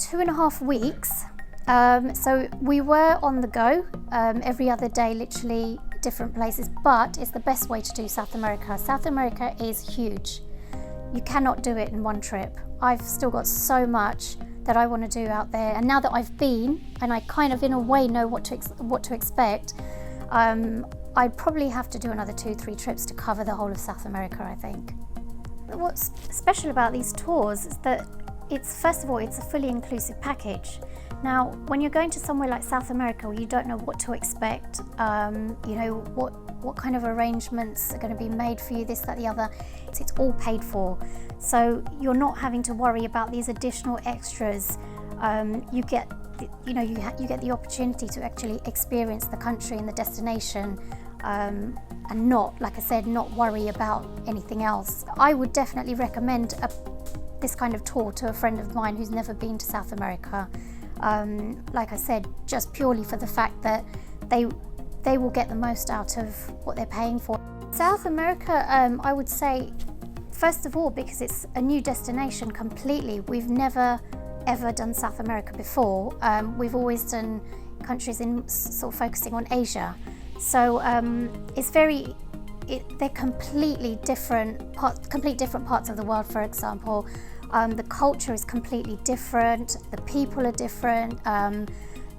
2.5 weeks. So we were on the go every other day, literally different places, but it's the best way to do South America. South America is huge. You cannot do it in one trip. I've still got so much that I want to do out there, and now that I've been and I kind of in a way know what to expect, I'd probably have to do another 2-3 trips to cover the whole of South America, I think. What's special about these tours is that first of all, it's a fully inclusive package. Now, when you're going to somewhere like South America where you don't know what to expect, you know, what kind of arrangements are going to be made for you, this, that, the other, it's all paid for. So you're not having to worry about these additional extras. You get the opportunity to actually experience the country and the destination, and not, like I said, not worry about anything else. I would definitely recommend this kind of tour to a friend of mine who's never been to South America. Like I said, just purely for the fact that they will get the most out of what they're paying for. South America, I would say, first of all, because it's a new destination completely. We've never ever done South America before. We've always done countries in sort of focusing on Asia. So they're completely different parts of the world. For example, the culture is completely different. The people are different.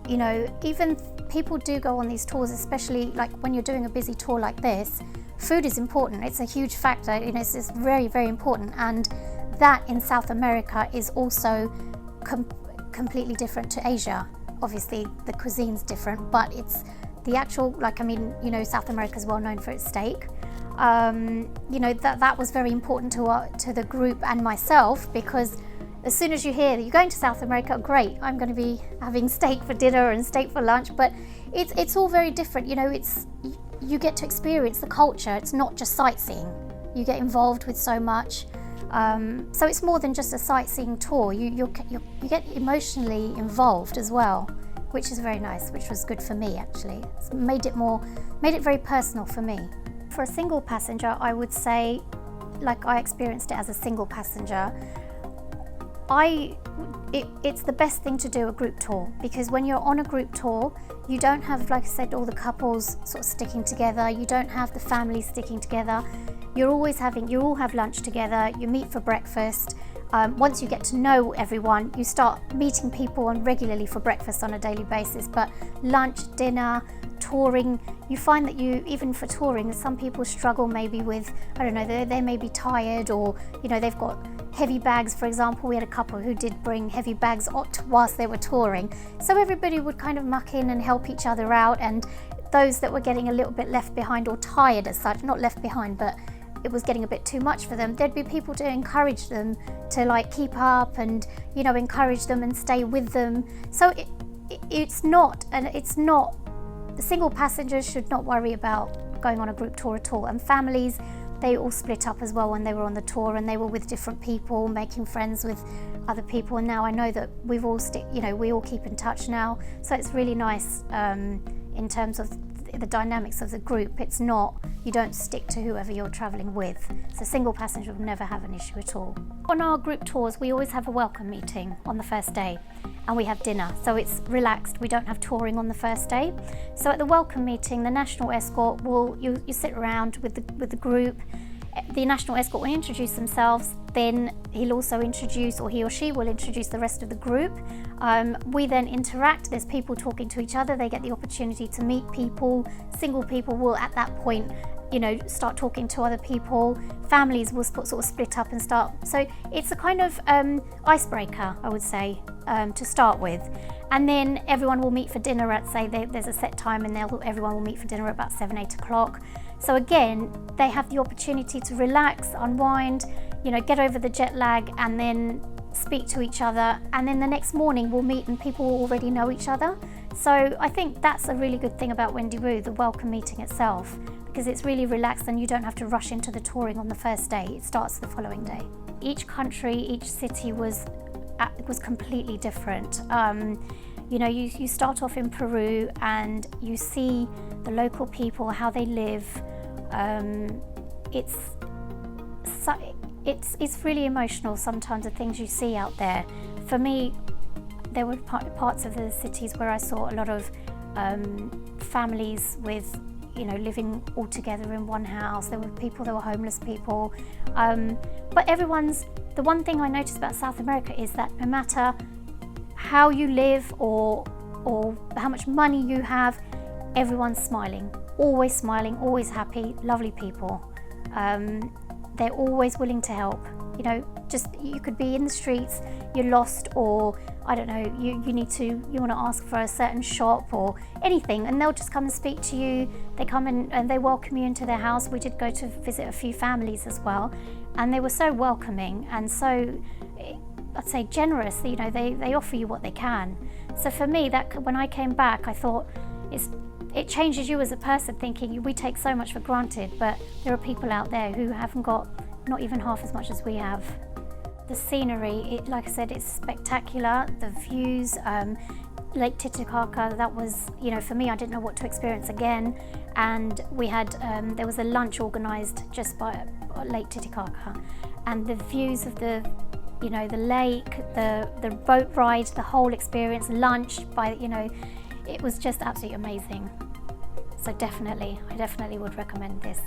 You know, even people do go on these tours, especially like when you're doing a busy tour like this. Food is important. It's a huge factor. You know, it's very, very important, and that in South America is also completely different to Asia. Obviously, the cuisine's different, but it's the actual, like, I mean, you know, South America is well known for its steak. You know, that was very important to the group and myself, because as soon as you hear that you're going to South America, great, I'm going to be having steak for dinner and steak for lunch, but it's all very different. You know, you get to experience the culture. It's not just sightseeing. You get involved with so much. So it's more than just a sightseeing tour. You get emotionally involved as well, which is very nice, which was good for me actually. It's made it very personal for me. For a single passenger, I would say, like I experienced it as a single passenger, it's the best thing to do a group tour, because when you're on a group tour, you don't have, like I said, all the couples sort of sticking together. You don't have the families sticking together. You all have lunch together. You meet for breakfast. Once you get to know everyone, you start meeting people regularly for breakfast on a daily basis. But lunch, dinner, touring, you find that even for touring, some people struggle maybe with, I don't know, they may be tired, or, you know, they've got heavy bags. For example, we had a couple who did bring heavy bags whilst they were touring. So everybody would kind of muck in and help each other out, and those that were getting a little bit left behind or tired as such, not left behind, but it was getting a bit too much for them, there'd be people to encourage them to like keep up and, you know, encourage them and stay with them. So the single passengers should not worry about going on a group tour at all. And families, they all split up as well when they were on the tour, and they were with different people, making friends with other people. And now I know that we all keep in touch now. So it's really nice in terms of the dynamics of the group. It's not, you don't stick to whoever you're traveling with. So single passenger will never have an issue at all. On our group tours, we always have a welcome meeting on the first day, and we have dinner. So it's relaxed. We don't have touring on the first day. So at the welcome meeting, the national escort you sit around with the group. The national escort will introduce themselves, then he'll also introduce, or he or she will introduce the rest of the group. We then interact. There's people talking to each other. They get the opportunity to meet people. Single people will at that point, you know, start talking to other people. Families will sort of split up and start. So it's a kind of icebreaker, I would say, to start with. And then everyone will meet for dinner at, say, there's a set time, and everyone will meet for dinner at about 7-8 o'clock. So again, they have the opportunity to relax, unwind, you know, get over the jet lag, and then speak to each other. And then the next morning we'll meet and people will already know each other. So I think that's a really good thing about Wendy, the welcome meeting itself, because it's really relaxed and you don't have to rush into the touring on the first day. It starts the following day. Each country, each city was completely different. You know, you start off in Peru and you see the local people, how they live. It's really emotional sometimes, the things you see out there. For me, there were parts of the cities where I saw a lot of families with, living all together in one house. There were people, there were homeless people. But the one thing I noticed about South America is that no matter how you live or how much money you have, everyone's smiling, always happy, lovely people. They're always willing to help. You could be in the streets, you're lost, or I don't know, you want to ask for a certain shop or anything, and they'll just come and speak to you. They come in and they welcome you into their house. We did go to visit a few families as well, and they were so welcoming and so, I'd say, generous. They offer you what they can. So for me, that when I came back, I thought it changes you as a person, thinking we take so much for granted, but there are people out there who haven't got not even half as much as we have. The scenery, like I said, it's spectacular. The views, Lake Titicaca, that was, for me, I didn't know what to experience again. And we had, there was a lunch organised just by Lake Titicaca, and the views of the lake, the boat ride, the whole experience, lunch it was just absolutely amazing. So I definitely would recommend this.